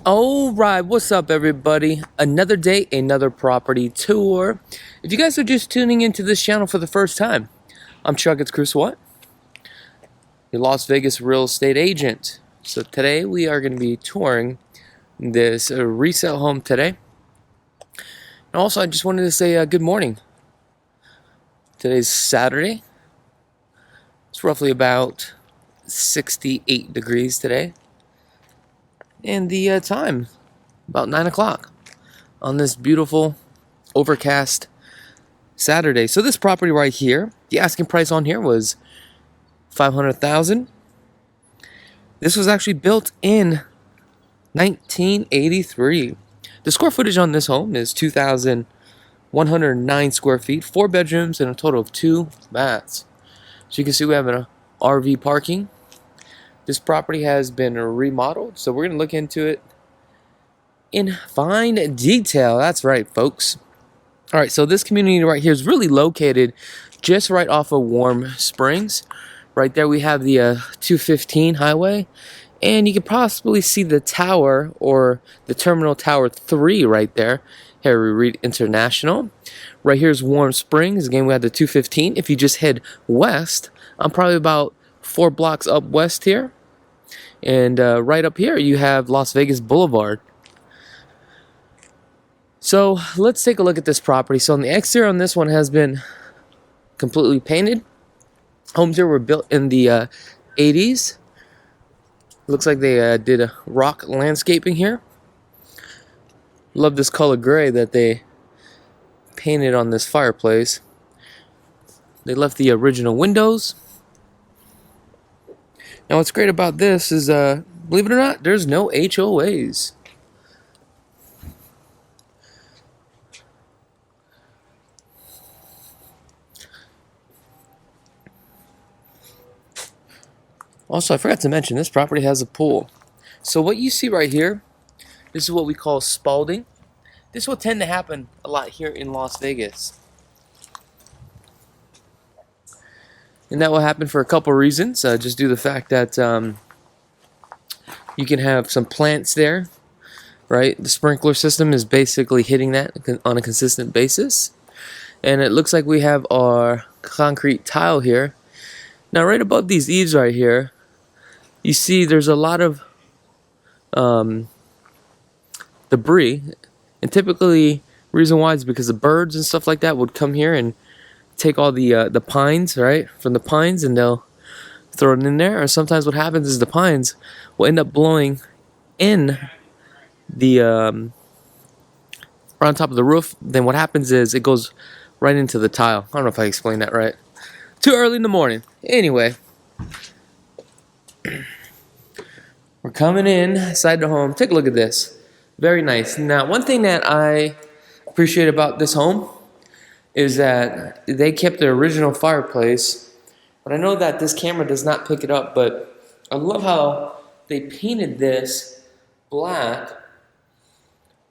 All right, what's up, everybody? Another day, another property tour. If you guys are just tuning into this channel for the first time, I'm Krulsawat, your Las Vegas real estate agent. So today we are going to be touring this resale home today. And also, I just wanted to say good morning. Today's Saturday. It's roughly about 68 degrees today. And the time, about 9 o'clock on this beautiful overcast Saturday. So this property right here, the asking price on here was $500,000. This was actually built in 1983. The square footage on this home is 2,109 square feet, 4 bedrooms, and a total of 2 baths. So you can see we have an RV parking. This property has been remodeled, so we're going to look into it in fine detail. That's right, folks. All right, so this community right here is really located just right off of Warm Springs. Right there we have the 215 highway, and you can possibly see the tower, or the Terminal Tower 3 right there, Harry Reid International. Right here is Warm Springs. Again, we have the 215. If you just head west, I'm probably about 4 blocks up west here. And right up here, you have Las Vegas Boulevard. So let's take a look at this property. So on the exterior on this one has been completely painted. Homes here were built in the 80s. Looks like they did a rock landscaping here. Love this color gray that they painted on this fireplace. They left the original windows. Now what's great about this is, believe it or not, there's no HOAs. Also, I forgot to mention, this property has a pool. So what you see right here, this is what we call spalding. This will tend to happen a lot here in Las Vegas. And that will happen for a couple reasons. Just due to the fact that you can have some plants there, right? The sprinkler system is basically hitting that on a consistent basis. And it looks like we have our concrete tile here. Now, right above these eaves right here, you see there's a lot of debris. And typically, reason why is because the birds and stuff like that would come here and take all the pines, right, from the pines, and they'll throw it in there. Or sometimes what happens is the pines will end up blowing in the right on top of the roof. Then what happens is it goes right into the tile. I don't know if I explained that right. Too early in the morning. Anyway, we're coming inside the home. Take a look at this. Very nice. Now, one thing that I appreciate about this home is that they kept the original fireplace. But I know that this camera does not pick it up, but I love how they painted this black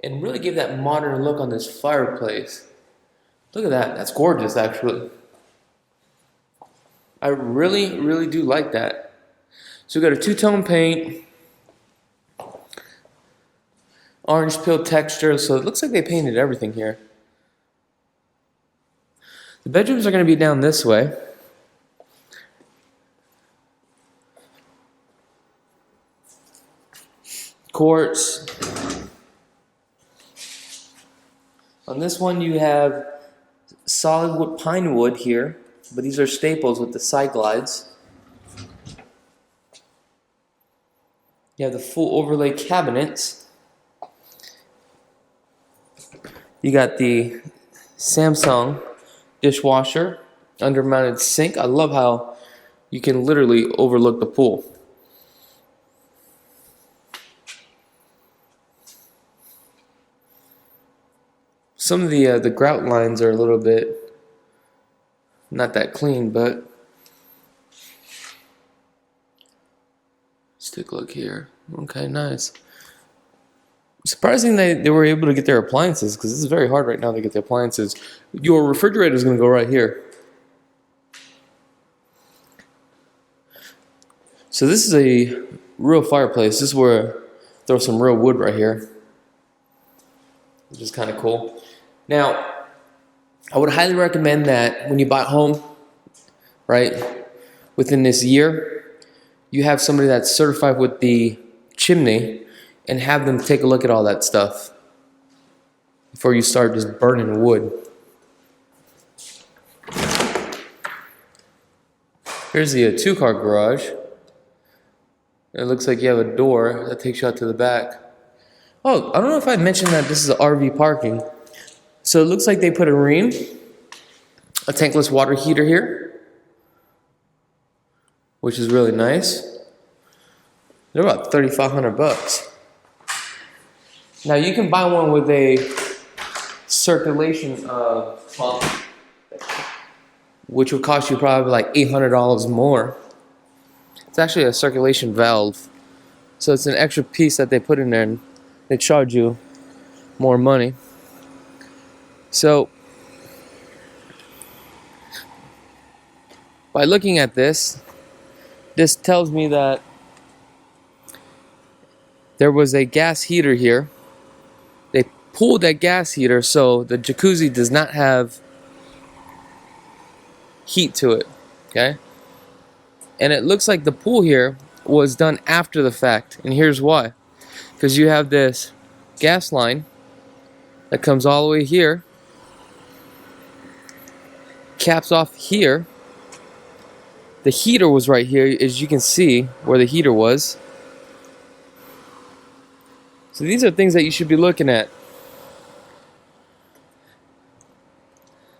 and really give that modern look on this fireplace. Look at that. That's gorgeous, actually. I really, really do like that. So we got a two-tone paint, orange peel texture, so it looks like they painted everything here. The bedrooms are going to be down this way. Quartz. On this one you have solid wood, pine wood here, but these are staples with the side glides. You have the full overlay cabinets. You got the Samsung dishwasher, under-mounted sink. I love how you can literally overlook the pool. Some of the grout lines are a little bit not that clean, but let's take a look here. Okay, nice. Surprising they were able to get their appliances, because this is very hard right now to get the appliances. Your refrigerator is going to go right here. So this is a real fireplace. This is where throw some real wood right here, which is kind of cool. Now, I would highly recommend that when you buy a home, right, within this year, you have somebody that's certified with the chimney and have them take a look at all that stuff before you start just burning wood. Here's the two-car garage. It looks like you have a door that takes you out to the back. Oh, I don't know if I mentioned that this is RV parking. So it looks like they put a Rheem, a tankless water heater here, which is really nice. They're about $3,500. Now you can buy one with a circulation pump, which would cost you probably like $800 more. It's actually a circulation valve, so it's an extra piece that they put in there, and they charge you more money. So by looking at this tells me that there was a gas heater here. They pulled that gas heater, so the jacuzzi does not have heat to it, okay? And it looks like the pool here was done after the fact, and here's why. Because you have this gas line that comes all the way here, caps off here. The heater was right here, as you can see where the heater was. So these are things that you should be looking at.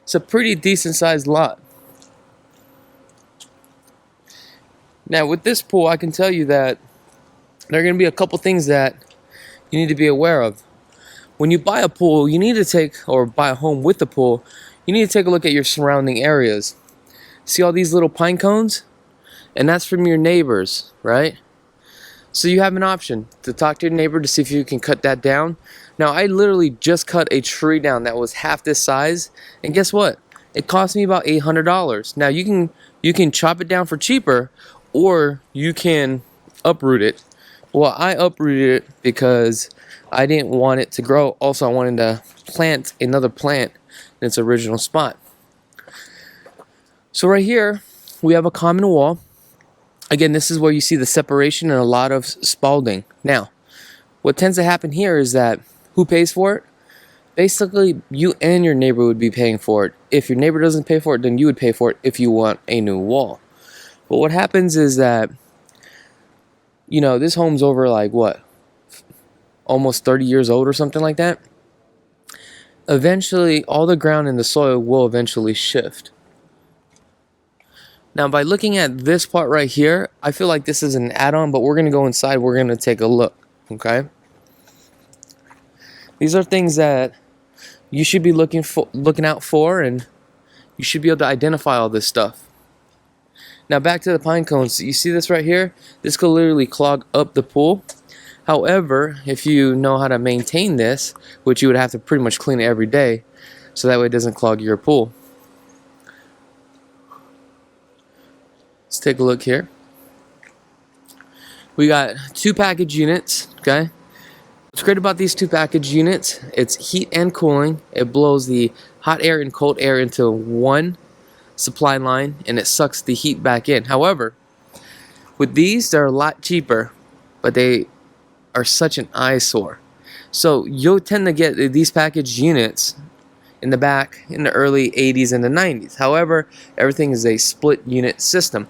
It's a pretty decent sized lot. Now with this pool, I can tell you that there are going to be a couple things that you need to be aware of. When you buy a pool, you need to take, or buy a home with a pool, you need to take a look at your surrounding areas. See all these little pine cones? And that's from your neighbors, right? So you have an option to talk to your neighbor to see if you can cut that down. Now I literally just cut a tree down that was half this size, and guess what? It cost me about $800. Now you can chop it down for cheaper, or you can uproot it. Well, I uprooted it because I didn't want it to grow. Also, I wanted to plant another plant in its original spot. So right here, we have a common wall. Again, this is where you see the separation and a lot of spalding. Now, what tends to happen here is that who pays for it? Basically, you and your neighbor would be paying for it. If your neighbor doesn't pay for it, then you would pay for it if you want a new wall. But what happens is that, you know, this home's over like what? Almost 30 years old or something like that. Eventually, all the ground and the soil will eventually shift. Now, by looking at this part right here, I feel like this is an add-on, but we're going to go inside. We're going to take a look, okay? These are things that you should be looking out for, and you should be able to identify all this stuff. Now, back to the pine cones. You see this right here? This could literally clog up the pool. However, if you know how to maintain this, which you would have to pretty much clean it every day, so that way it doesn't clog your pool. Let's take a look here. We got 2 package units, okay? What's great about these 2 package units, it's heat and cooling. It blows the hot air and cold air into one supply line, and it sucks the heat back in. However, with these, they're a lot cheaper, but they are such an eyesore. So you'll tend to get these package units in the back in the early 80s and the 90s. However, everything is a split unit system.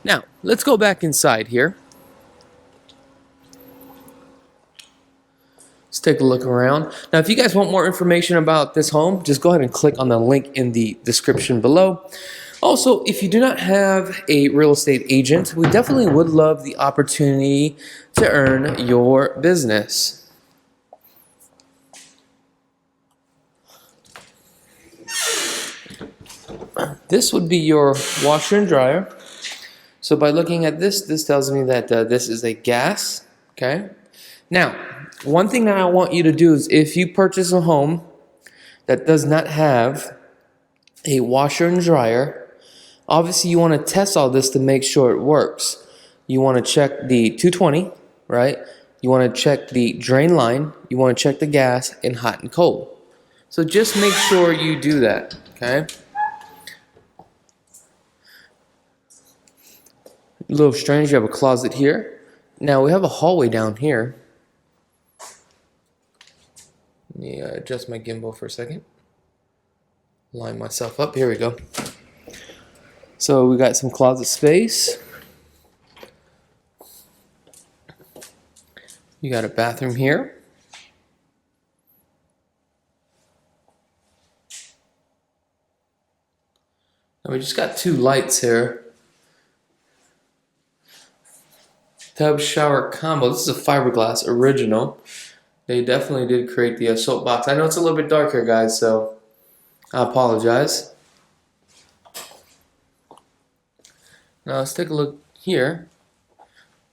Now, let's go back inside here. Let's take a look around. Now, if you guys want more information about this home, just go ahead and click on the link in the description below. Also, if you do not have a real estate agent, we definitely would love the opportunity to earn your business. This would be your washer and dryer. So by looking at this, this tells me that this is a gas, okay? Now, one thing that I want you to do is if you purchase a home that does not have a washer and dryer, obviously you want to test all this to make sure it works. You want to check the 220, right? You want to check the drain line, you want to check the gas, and hot and cold. So just make sure you do that, okay? A little strange, you have a closet here. Now we have a hallway down here. Let me adjust my gimbal for a second. Line myself up, here we go. So we got some closet space. You got a bathroom here. And we just got 2 lights here. Tub shower combo. This is a fiberglass original. They definitely did create the soapbox. I know it's a little bit dark here, guys, so I apologize. Now let's take a look here.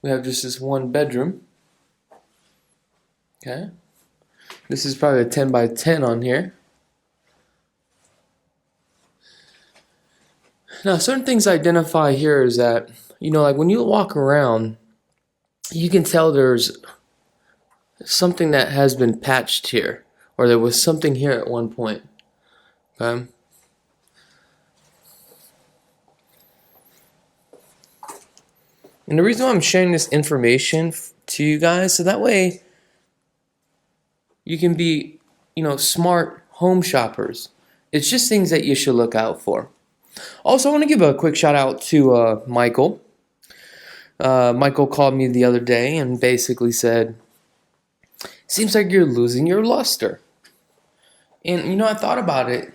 We have just this one bedroom. Okay. This is probably a 10 by 10 on here. Now, certain things I identify here is that, like when you walk around, you can tell there's something that has been patched here, or there was something here at one point. Okay. And the reason why I'm sharing this information to you guys, so that way you can be, smart home shoppers. It's just things that you should look out for. Also, I want to give a quick shout out to Michael. Michael called me the other day and basically said, seems like you're losing your luster. And, I thought about it.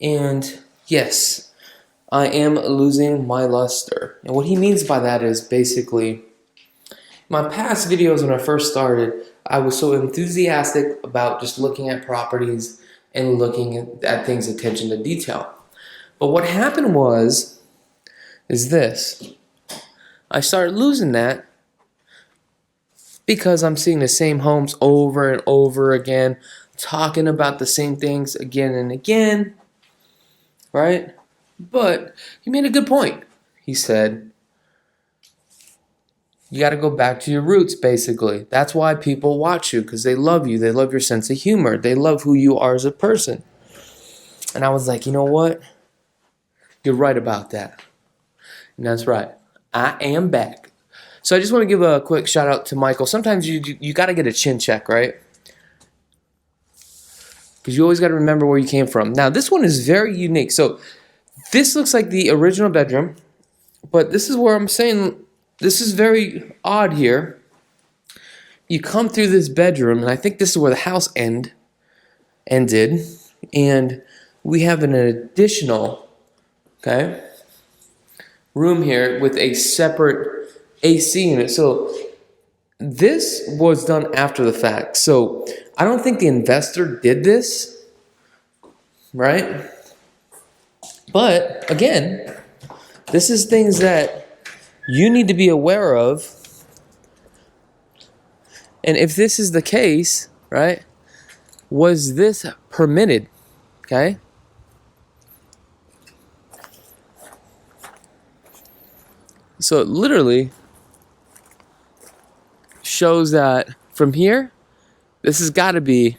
And yes, I am losing my luster. And what he means by that is basically, my past videos when I first started, I was so enthusiastic about just looking at properties and looking at things, attention to detail. But what happened is this. I started losing that because I'm seeing the same homes over and over again, talking about the same things again and again, right? But he made a good point. He said, you got to go back to your roots, basically. That's why people watch you, because they love you. They love your sense of humor. They love who you are as a person. And I was like, you know what? You're right about that. And that's right. I am back. So I just want to give a quick shout out to Michael. Sometimes you got to get a chin check, right? Because you always got to remember where you came from. Now, this one is very unique. So this looks like the original bedroom. But this is where I'm saying this is very odd here. You come through this bedroom, and I think this is where the house ended. And we have an additional, room here with a separate AC unit. So this was done after the fact. So I don't think the investor did this, right? But again, this is things that you need to be aware of. And if this is the case, right, was this permitted? Okay? So it literally shows that from here, this has got to be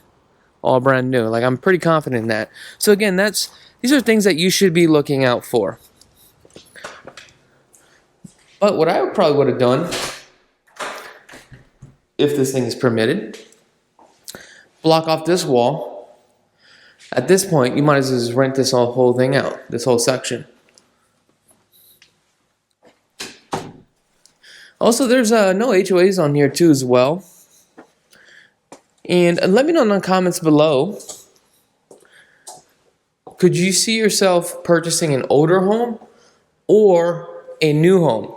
all brand new. Like, I'm pretty confident in that. So again, these are things that you should be looking out for. But what I probably would have done, if this thing is permitted, block off this wall. At this point, you might as well just rent this whole thing out, this whole section. Also, there's no HOAs on here too as well. And let me know in the comments below, could you see yourself purchasing an older home or a new home?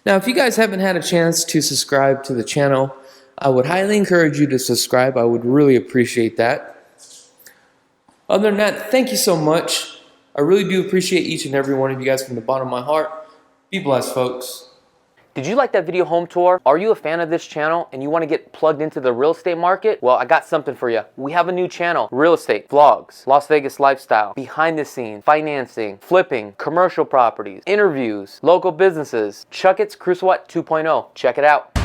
Now, if you guys haven't had a chance to subscribe to the channel, I would highly encourage you to subscribe. I would really appreciate that. Other than that, thank you so much. I really do appreciate each and every one of you guys from the bottom of my heart. Be blessed, folks. Did you like that video home tour? Are you a fan of this channel and you want to get plugged into the real estate market? Well, I got something for you. We have a new channel, real estate, vlogs, Las Vegas lifestyle, behind the scenes, financing, flipping, commercial properties, interviews, local businesses, Chakits, Krulsawat 2.0. Check it out.